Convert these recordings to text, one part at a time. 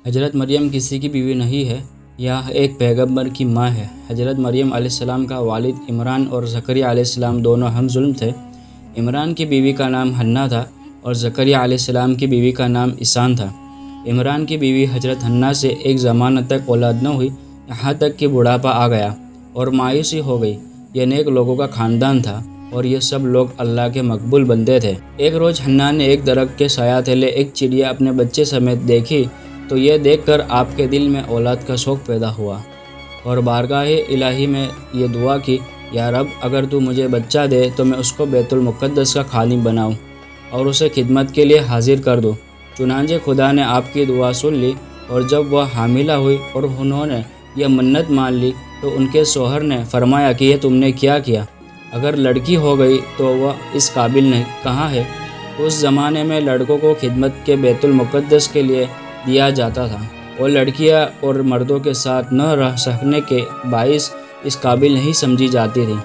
حضرت مریم کسی کی بیوی نہیں ہے، یہ ایک پیغمبر کی ماں ہے۔ حضرت مریم علیہ السلام کا والد عمران اور زکریا علیہ السلام دونوں ہم ظلم تھے۔ عمران کی بیوی کا نام حنا تھا اور زکریا علیہ السلام کی بیوی کا نام اسان تھا۔ عمران کی بیوی حضرت حنا سے ایک زمانہ تک اولاد نہ ہوئی، یہاں تک کہ بڑھاپا آ گیا اور مایوسی ہو گئی۔ یہ نیک لوگوں کا خاندان تھا اور یہ سب لوگ اللہ کے مقبول بندے تھے۔ ایک روز حنا نے ایک درخت کے سایہ تلے ایک چڑیا اپنے بچے سمیت دیکھی تو یہ دیکھ کر آپ کے دل میں اولاد کا شوق پیدا ہوا اور بارگاہ الہی میں یہ دعا کی، یا رب اگر تو مجھے بچہ دے تو میں اس کو بیت المقدس کا خادم بناؤں اور اسے خدمت کے لیے حاضر کر دوں۔ چنانچہ خدا نے آپ کی دعا سن لی اور جب وہ حاملہ ہوئی اور انہوں نے یہ منت مان لی تو ان کے شوہر نے فرمایا کہ یہ تم نے کیا کیا؟ اگر لڑکی ہو گئی تو وہ اس قابل نہیں کہاں ہے؟ اس زمانے میں لڑکوں کو خدمت کے بیت المقدس کے لیے دیا جاتا تھا اور لڑکیاں اور مردوں کے ساتھ نہ رہ سکنے کے باعث اس قابل نہیں سمجھی جاتی تھی۔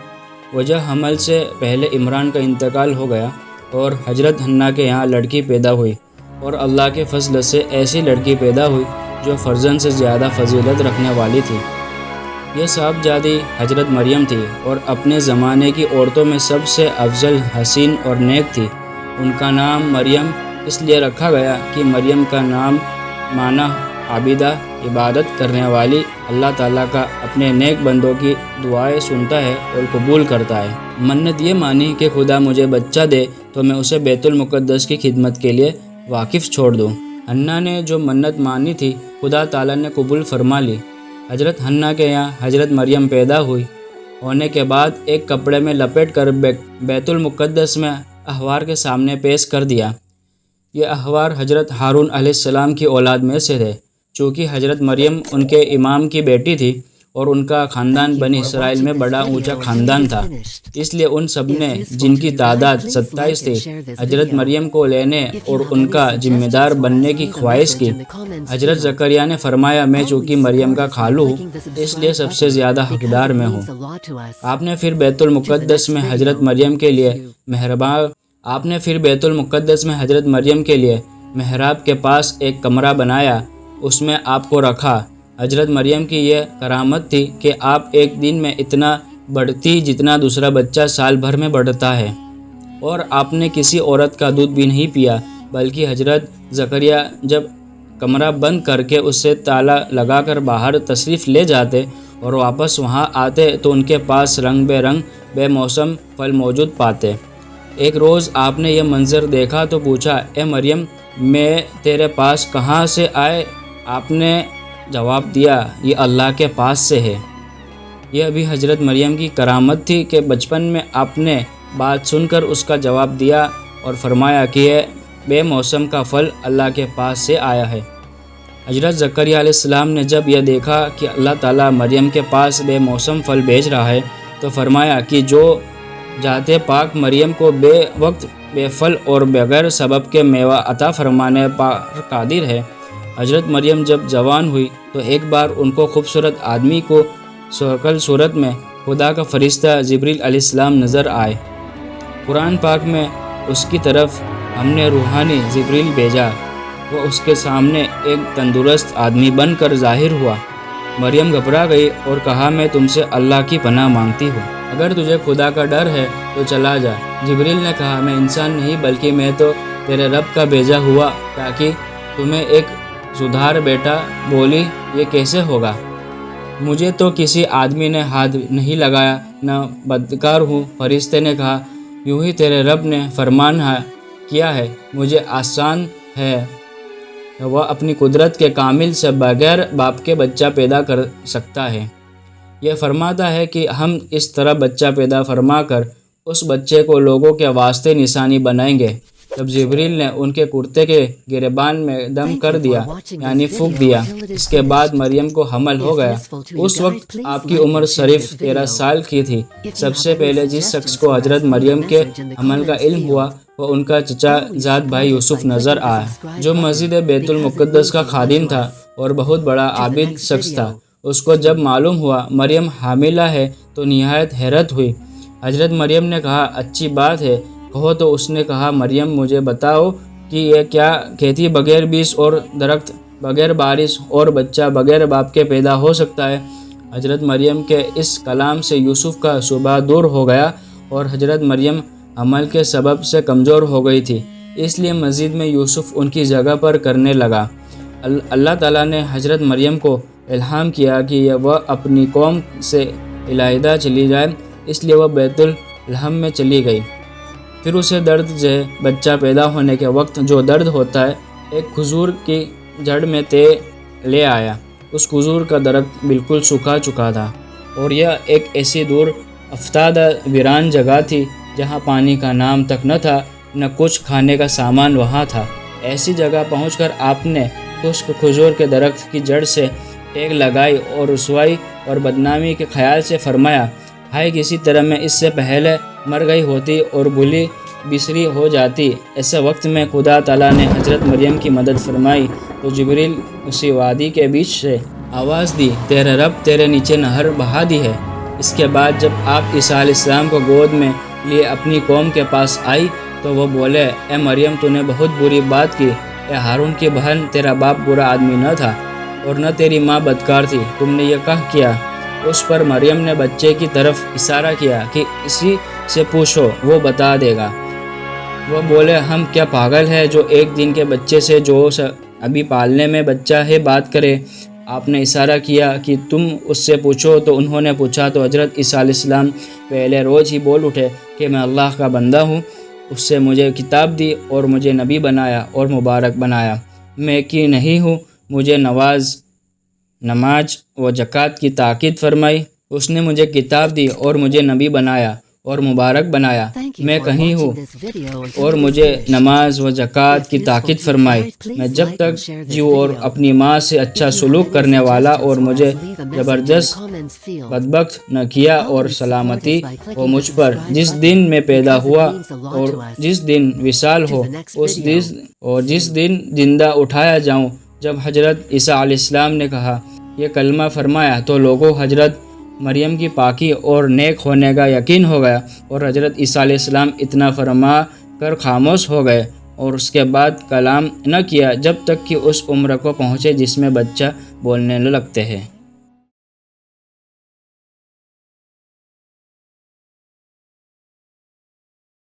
وجہ حمل سے پہلے عمران کا انتقال ہو گیا اور حضرت حنا کے یہاں لڑکی پیدا ہوئی اور اللہ کے فضل سے ایسی لڑکی پیدا ہوئی جو فرزند سے زیادہ فضیلت رکھنے والی تھی۔ یہ صاحبزادی حضرت مریم تھی اور اپنے زمانے کی عورتوں میں سب سے افضل، حسین اور نیک تھی۔ ان کا نام مریم اس لیے رکھا گیا کہ مریم کا نام معنی عابدہ، عبادت کرنے والی، اللہ تعالیٰ کا اپنے نیک بندوں کی دعائیں سنتا ہے اور قبول کرتا ہے۔ منت یہ مانی کہ خدا مجھے بچہ دے تو میں اسے بیت المقدس کی خدمت کے لیے واقف چھوڑ دوں۔ حنا نے جو منت مانی تھی خدا تعالیٰ نے قبول فرما لی۔ حضرت حنا کے یہاں حضرت مریم پیدا ہونے کے بعد ایک کپڑے میں لپیٹ کر بیت المقدس میں احوار کے سامنے پیش کر دیا۔ یہ احوار حضرت ہارون علیہ السلام کی اولاد میں سے تھے۔ چونکہ حضرت مریم ان کے امام کی بیٹی تھی اور ان کا خاندان بنی اسرائیل میں بڑا اونچا خاندان تھا، اس لیے ان سب نے، جن کی تعداد 27 تھی، حضرت مریم کو لینے اور ان کا ذمہ دار بننے کی خواہش کی۔ حضرت زکریا نے فرمایا، میں چونکہ مریم کا خالو ہوں اس لیے سب سے زیادہ حقدار میں ہوں۔ آپ نے پھر بیت المقدس میں حضرت مریم کے لیے محراب کے پاس ایک کمرہ بنایا، اس میں آپ کو رکھا۔ حضرت مریم کی یہ کرامت تھی کہ آپ ایک دن میں اتنا بڑھتی جتنا دوسرا بچہ سال بھر میں بڑھتا ہے، اور آپ نے کسی عورت کا دودھ بھی نہیں پیا، بلکہ حضرت زکریا جب کمرہ بند کر کے اس سے تالا لگا کر باہر تشریف لے جاتے اور واپس وہاں آتے تو ان کے پاس رنگ بے رنگ بے موسم پھل موجود پاتے۔ ایک روز آپ نے یہ منظر دیکھا تو پوچھا، اے مریم، میں تیرے پاس کہاں سے آئے؟ آپ نے جواب دیا، یہ اللہ کے پاس سے ہے۔ یہ ابھی حضرت مریم کی کرامت تھی کہ بچپن میں آپ نے بات سن کر اس کا جواب دیا اور فرمایا کہ یہ بے موسم کا پھل اللہ کے پاس سے آیا ہے۔ حضرت زکریا علیہ السلام نے جب یہ دیکھا کہ اللہ تعالیٰ مریم کے پاس بے موسم پھل بھیج رہا ہے تو فرمایا کہ جو ذات پاک مریم کو بے وقت بے پھل اور بغیر سبب کے میوہ عطا فرمانے پر قادر ہے۔ حضرت مریم جب جوان ہوئی تو ایک بار ان کو خوبصورت آدمی کو شکل صورت میں خدا کا فرشتہ جبریل علیہ السلام نظر آئے۔ قرآن پاک میں اس کی طرف ہم نے روحانی جبریل بھیجا، وہ اس کے سامنے ایک تندرست آدمی بن کر ظاہر ہوا۔ مریم گھبرا گئی اور کہا، میں تم سے اللہ کی پناہ مانگتی ہوں، اگر تجھے خدا کا ڈر ہے تو چلا جا۔ جبریل نے کہا، میں انسان نہیں بلکہ میں تو تیرے رب کا بھیجا ہوا تاکہ تمہیں ایک سدھار بیٹا۔ بولی، یہ کیسے ہوگا؟ مجھے تو کسی آدمی نے ہاتھ نہیں لگایا، نہ بدکار ہوں۔ فرشتے نے کہا، یوں ہی تیرے رب نے فرمان کیا ہے، مجھے آسان ہے، وہ اپنی قدرت کے کامل سے بغیر باپ کے بچہ پیدا کر سکتا ہے۔ یہ فرماتا ہے کہ ہم اس طرح بچہ پیدا فرما کر اس بچے کو لوگوں کے واسطے نشانی بنائیں گے۔ جب جبریل نے ان کے کرتے کے گریبان میں دم کر دیا، یعنی پھونک دیا، اس کے بعد مریم کو حمل ہو گیا۔ اس وقت آپ کی عمر صرف 13 سال کی تھی۔ سب سے پہلے جس شخص کو حضرت مریم کے حمل کا علم ہوا وہ ان کا چچا زاد بھائی یوسف نظر آیا، جو مسجد بیت المقدس کا خادم تھا اور بہت بڑا عابد شخص تھا۔ اس کو جب معلوم ہوا مریم حاملہ ہے تو نہایت حیرت ہوئی۔ حضرت مریم نے کہا، اچھی بات ہے، کہو تو۔ اس نے کہا، مریم مجھے بتاؤ کہ یہ کیا کہتی، بغیر بیج اور درخت بغیر بارش اور بچہ بغیر باپ کے پیدا ہو سکتا ہے۔ حضرت مریم کے اس کلام سے یوسف کا شبہ دور ہو گیا اور حضرت مریم عمل کے سبب سے کمزور ہو گئی تھی، اس لیے مسجد میں یوسف ان کی جگہ پر کرنے لگا۔ اللہ تعالیٰ نے حضرت مریم کو الہام کیا کہ وہ اپنی قوم سے علیحدہ چلی جائے، اس لیے وہ بیت الحم میں چلی گئی۔ پھر اسے درد ذہ بچہ پیدا ہونے کے وقت جو درد ہوتا ہے، ایک کھجور کی جڑ میں لے آیا۔ اس کھجور کا درخت بالکل سوکھا چکا تھا اور یہ ایک ایسی دور افتادہ ویران جگہ تھی جہاں پانی کا نام تک نہ تھا، نہ کچھ کھانے کا سامان وہاں تھا۔ ایسی جگہ پہنچ کر آپ نے خشک کھجور کے درخت کی جڑ سے ٹیک لگائی اور رسوائی اور بدنامی کے خیال سے فرمایا، ہائے کسی طرح میں اس سے پہلے مر گئی ہوتی اور بھولی بسری ہو جاتی۔ ایسے وقت میں خدا تعالیٰ نے حضرت مریم کی مدد فرمائی تو جبریل اسی وادی کے بیچ سے آواز دی، تیرے رب تیرے نیچے نہر بہا دی ہے۔ اس کے بعد جب آپ عیسیٰ علیہ السلام کو گود میں لیے اپنی قوم کے پاس آئی تو وہ بولے، اے مریم تو نے بہت بری بات کی، اے ہارون کی بہن تیرا باپ برا آدمی نہ تھا اور نہ تیری ماں بدکار تھی، تم نے یہ کیا؟ اس پر مریم نے بچے کی طرف اشارہ کیا کہ اسی سے پوچھو وہ بتا دے گا۔ وہ بولے، ہم کیا پاگل ہے جو ایک دن کے بچے سے جو ابھی پالنے میں بچہ ہے بات کرے؟ آپ نے اشارہ کیا کہ تم اس سے پوچھو، تو انہوں نے پوچھا تو حضرت عیسیٰ علیہ السلام پہلے روز ہی بول اٹھے کہ میں اللہ کا بندہ ہوں، اس سے مجھے کتاب دی اور مجھے نبی بنایا اور مبارک بنایا۔ میں کی نہیں ہوں، مجھے نماز و زکوٰۃ کی تاکید فرمائی، اس نے مجھے کتاب دی اور مجھے نبی بنایا اور مبارک بنایا۔ میں کہیں ہوں اور مجھے نماز و زکوٰۃ کی تاکید فرمائی، میں جب تک جیوں اور اپنی ماں سے اچھا سلوک کرنے والا اور مجھے زبردست بدبخت نہ کیا، اور سلامتی ہو مجھ پر جس دن میں پیدا ہوا اور جس دن وصال ہو اور جس دن زندہ اٹھایا جاؤں۔ جب حضرت عیسیٰ علیہ السلام نے کہا یہ کلمہ فرمایا تو لوگوں حضرت مریم کی پاکی اور نیک ہونے کا یقین ہو گیا، اور حضرت عیسیٰ علیہ السلام اتنا فرما کر خاموش ہو گئے اور اس کے بعد کلام نہ کیا جب تک کہ اس عمر کو پہنچے جس میں بچہ بولنے لگتے ہیں۔